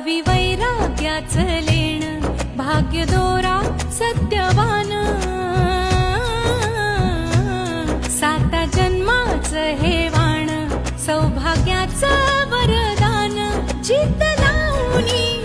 लावी वैराग्याच लेण, भाग्य दोरा सत्यवान, साता जन्माच हे वाण, सौभाग्याचं वरदान, चित्त लावूनी